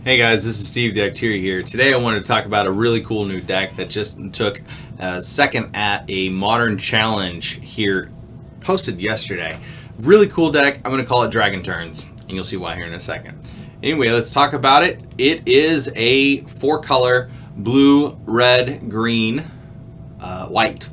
Hey guys, this is Steve the Acteria here. Today I wanted to talk about a really cool new deck that just took a second at a Modern Challenge here, posted yesterday. Really cool deck. I'm going to call it Dragon Turns, and you'll see why here in a second. Anyway, let's talk about it. It is a 4-color blue, red, green, white.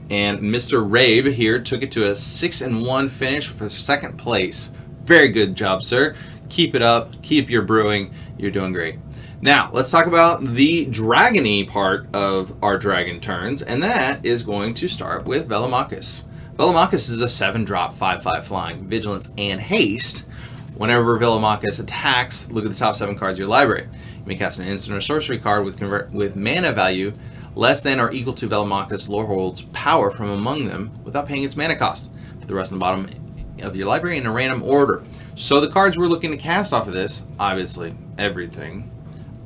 And MrRaeb here took it to a 6-1 finish for second place. Very good job, sir. Keep it up. Keep your brewing. You're doing great. Now, let's talk about the dragony part of our Dragon Turns, and that is going to start with Velomachus. Velomachus is a 7-drop, 5/5 flying, vigilance, and haste. Whenever Velomachus attacks, look at the top 7 cards of your library. You may cast an instant or sorcery card with mana value less than or equal to Velomachus Lorehold's power from among them without paying its mana cost. Put the rest on the bottom of your library in a random order. So the cards we're looking to cast off of this, obviously everything,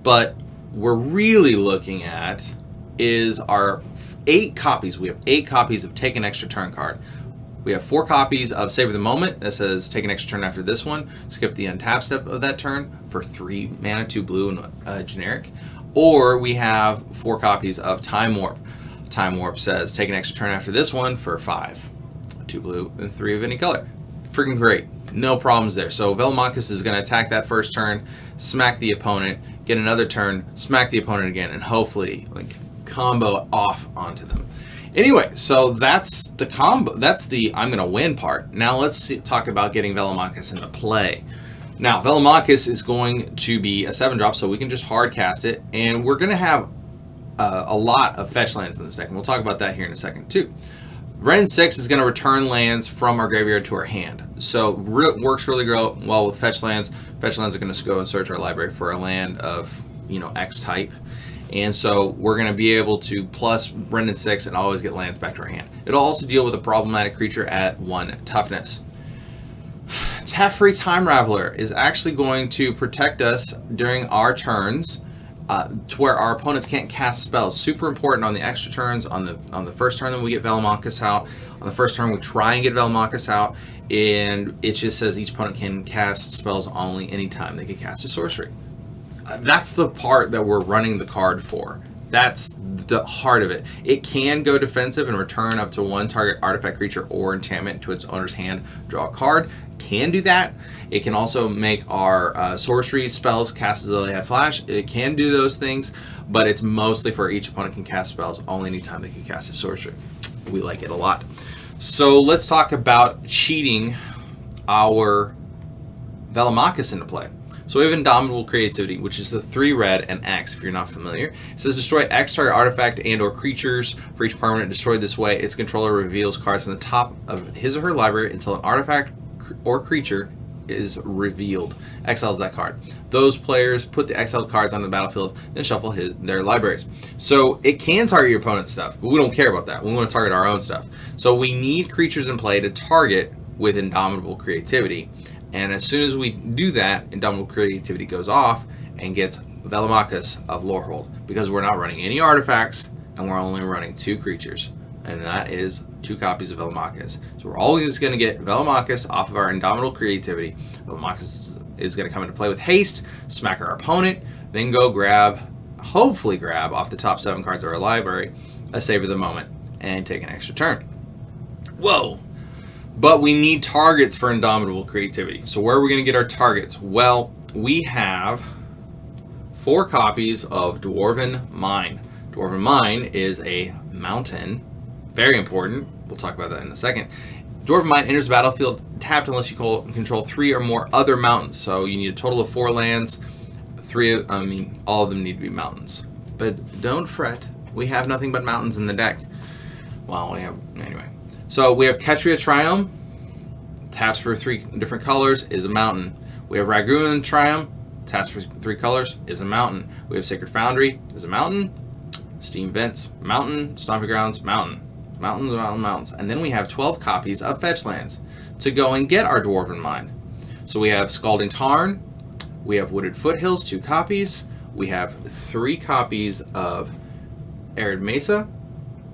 but we're really looking at is our 8 copies. We have 8 copies of Take an Extra Turn card. We have 4 copies of Savor the Moment that says take an extra turn after this one. Skip the untap step of that turn for 3 mana, 2 blue, and generic. Or we have 4 copies of Time Warp. Time Warp says take an extra turn after this one for 5. 2 blue and 3 of any color. Freaking great. No problems there. So Velomachus is going to attack that first turn, smack the opponent, get another turn, smack the opponent again, and hopefully combo off onto them. Anyway, so that's the combo. That's the I'm going to win part. Now let's talk about getting Velomachus into play. Now, Velomachus is going to be a 7-drop, so we can just hard cast it, and we're going to have a lot of fetch lands in this deck, and we'll talk about that here in a second too. Ren 6 is going to return lands from our graveyard to our hand, so works really well with fetch lands. Fetch lands are going to go and search our library for a land of X type, and so we're going to be able to plus Ren 6 and always get lands back to our hand. It'll also deal with a problematic creature at 1 toughness. Teferi Time Raveler is actually going to protect us during our turns, to where our opponents can't cast spells. Super important on the extra turns. On the first turn that we get Velomachus out, on the first turn we try and get Velomachus out, and it just says each opponent can cast spells only anytime they can cast a sorcery. That's the part that we're running the card for. That's the heart of it. It can go defensive and return up to 1 target artifact, creature, or enchantment to its owner's hand. Draw a card. Can do that. It can also make our sorcery spells cast as though they have flash. It can do those things, but it's mostly for each opponent can cast spells only anytime they can cast a sorcery. We like it a lot. So let's talk about cheating our Velomachus into play. So we have Indomitable Creativity, which is the 3 red and X, if you're not familiar. It says destroy X target artifact and or creatures. For each permanent destroyed this way, its controller reveals cards from the top of his or her library until an artifact or creature is revealed. Exiles that card. Those players put the exiled cards on the battlefield, then shuffle their libraries. So it can target your opponent's stuff, but we don't care about that. We want to target our own stuff. So we need creatures in play to target with Indomitable Creativity. And as soon as we do that, Indomitable Creativity goes off and gets Velomachus of Lorehold, because we're not running any artifacts and we're only running 2 creatures, and that is 2 copies of Velomachus. So we're always going to get Velomachus off of our Indomitable Creativity. Velomachus is going to come into play with haste, smack our opponent, then go hopefully grab off the top 7 cards of our library, a Savor the Moment, and take an extra turn. Whoa! But we need targets for Indomitable Creativity. So where are we going to get our targets? Well, we have 4 copies of Dwarven Mine. Dwarven Mine is a mountain. Very important. We'll talk about that in a second. Dwarven Mine enters the battlefield tapped unless you control 3 or more other mountains. So you need a total of 4 lands. All of them need to be mountains. But don't fret. We have nothing but mountains in the deck. Well, anyway. So we have Ketria Triumph, taps for 3 different colors, is a mountain. We have Ragoon Triumph, taps for 3 colors, is a mountain. We have Sacred Foundry, is a mountain. Steam Vents, mountain. Stomping Grounds, mountain. Mountains. And then we have 12 copies of fetch lands to go and get our Dwarven Mine. So we have Scalding Tarn, we have Wooded Foothills, 2 copies. We have 3 copies of Arid Mesa,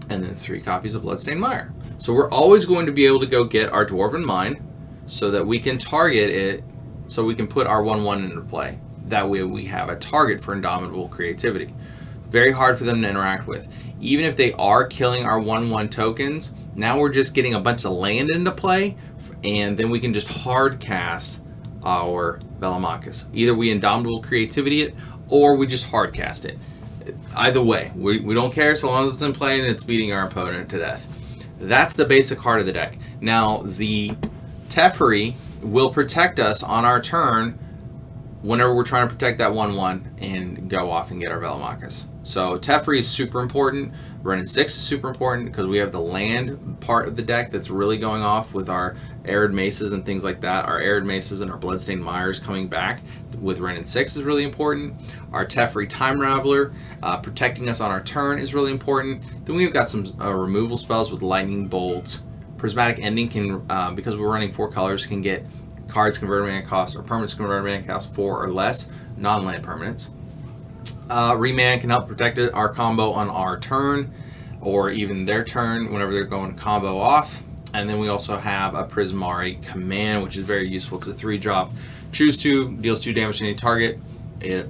and then 3 copies of Bloodstained Mire. So we're always going to be able to go get our Dwarven Mine so that we can target it, so we can put our 1/1 into play. That way we have a target for Indomitable Creativity. Very hard for them to interact with. Even if they are killing our 1/1 tokens, now we're just getting a bunch of land into play, and then we can just hard cast our Velomachus. Either we Indomitable Creativity it, or we just hard cast it. Either way, we don't care so long as it's in play and it's beating our opponent to death. That's the basic heart of the deck. Now, the Teferi will protect us on our turn whenever we're trying to protect that 1/1 and go off and get our Velomachus. So Teferi is super important. Renin 6 is super important because we have the land part of the deck that's really going off with our Arid Maces and things like that. Our Arid Maces and our Bloodstained Mires coming back with Renin 6 is really important. Our Teferi Time Raveler protecting us on our turn is really important. Then we've got some removal spells with Lightning Bolts. Prismatic Ending can, because we're running 4 colors, can get cards converted mana cost or permanents converted mana cost 4 or less, non-land permanents. Remand can help protect our combo on our turn or even their turn whenever they're going combo off. And then we also have a Prismari Command, which is very useful. It's a 3-drop. Choose 2, deals 2 damage to any target,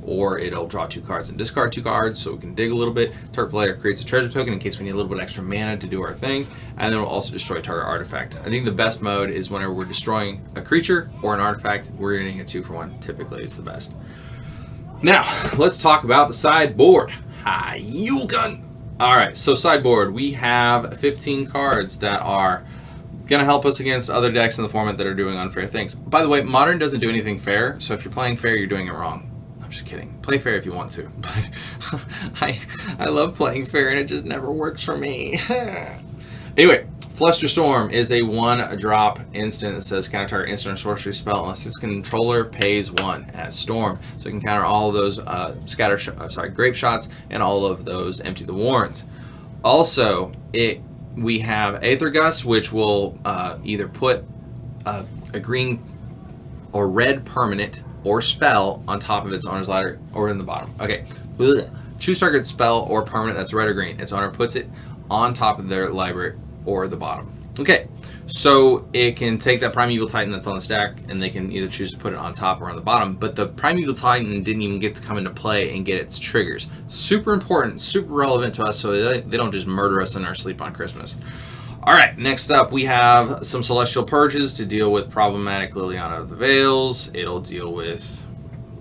or it'll draw 2 cards and discard 2 cards, so we can dig a little bit. Target player creates a treasure token in case we need a little bit extra mana to do our thing, and then we'll also destroy target artifact. I think the best mode is whenever we're destroying a creature or an artifact, we're getting a 2-for-1. Typically, it's the best. Now, let's talk about the sideboard. Hi-Yulgun! Alright, so sideboard, we have 15 cards that are going to help us against other decks in the format that are doing unfair things. By the way, Modern doesn't do anything fair, so if you're playing fair, you're doing it wrong. I'm just kidding. Play fair if you want to, but I love playing fair and it just never works for me. Anyway, Flusterstorm is a 1-drop instant that says counter target instant or sorcery spell unless its controller pays 1 as Storm. So it can counter all of those grape shots and all of those empty the warrens. Also, we have Aether Gust, which will either put a green or red permanent or spell on top of its owner's ladder or in the bottom. Okay. Blech. Choose target spell or permanent that's red or green. Its owner puts it on top of their library or the bottom. Okay, so it can take that Primeval Titan that's on the stack and they can either choose to put it on top or on the bottom, but the Primeval Titan didn't even get to come into play and get its triggers. Super important, super relevant to us so they don't just murder us in our sleep on Christmas. Alright, next up we have some Celestial Purges to deal with problematic Liliana of the Veils. It'll deal with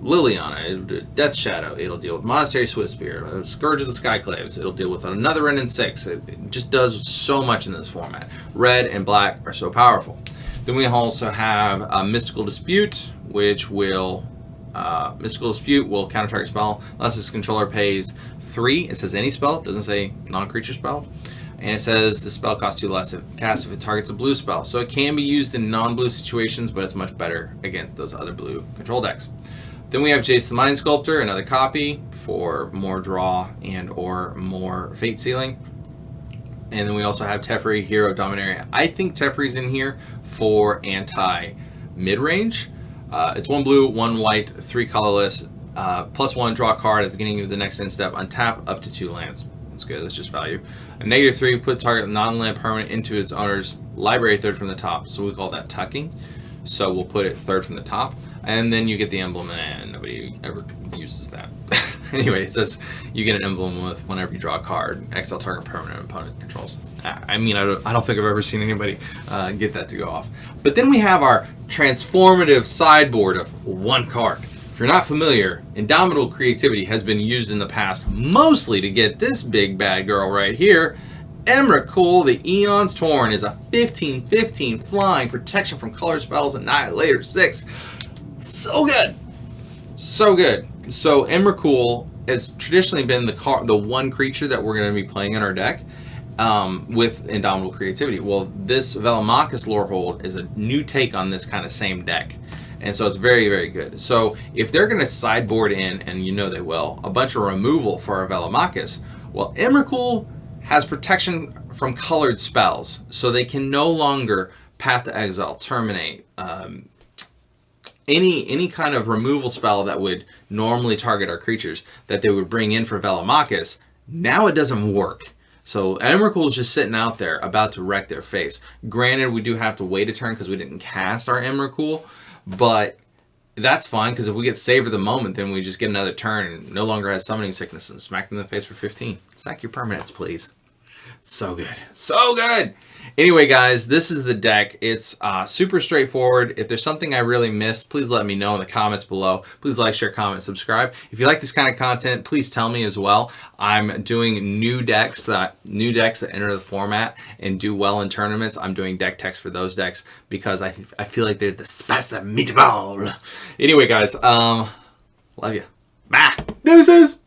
Liliana, Death Shadow. It'll deal with Monastery Swiftspear, Scourge of the Skyclaves. It'll deal with another Renin 6. It just does so much in this format. Red and black are so powerful. Then we also have a Mystical Dispute, which will counter target spell unless its controller pays 3. It says any spell, it doesn't say non-creature spell. And it says the spell costs 2 less if cast if it targets a blue spell. So it can be used in non-blue situations, but it's much better against those other blue control decks. Then we have Jace the Mind Sculptor, another copy for more draw and or more fate sealing. And then we also have Teferi, Hero Dominaria. I think Teferi's in here for anti-mid-range. It's 1 blue, 1 white, 3 colorless, +1, draw a card at the beginning of the next end step, untap up to 2 lands. That's good, that's just value. A -3, put target non-land permanent into its owner's library 3rd from the top. So we call that tucking. So we'll put it 3rd from the top. And then you get the emblem, and nobody ever uses that. Anyway, it says you get an emblem with whenever you draw a card, exile target permanent opponent controls. I mean, I don't think I've ever seen anybody get that to go off. But then we have our transformative sideboard of 1 card. If you're not familiar, Indomitable Creativity has been used in the past mostly to get this big bad girl right here. Emrakul, the Eon's Torn, is a 15/15 flying protection from color spells, Annihilator 6. So good. So good. So Emrakul has traditionally been the one creature that we're going to be playing in our deck with Indomitable Creativity. Well, this Velomachus Lorehold is a new take on this kind of same deck. And so it's very, very good. So if they're going to sideboard in, and you know they will, a bunch of removal for our Velomachus, well, Emrakul has protection from colored spells. So they can no longer Path to Exile, Terminate, any kind of removal spell that would normally target our creatures that they would bring in for Velomachus, now it doesn't work. So Emrakul is just sitting out there about to wreck their face. Granted, we do have to wait a turn because we didn't cast our Emrakul, but that's fine, because if we get Savor the Moment, then we just get another turn and no longer has Summoning Sickness and smack them in the face for 15. Sack your permanents, please. So good. So good! Anyway, guys, this is the deck. It's super straightforward. If there's something I really missed, please let me know in the comments below. Please like, share, comment, subscribe. If you like this kind of content, please tell me as well. I'm doing new decks that enter the format and do well in tournaments. I'm doing deck text for those decks because I feel like they're the spice of meatball. Anyway, guys, love you. Bye. Deuces.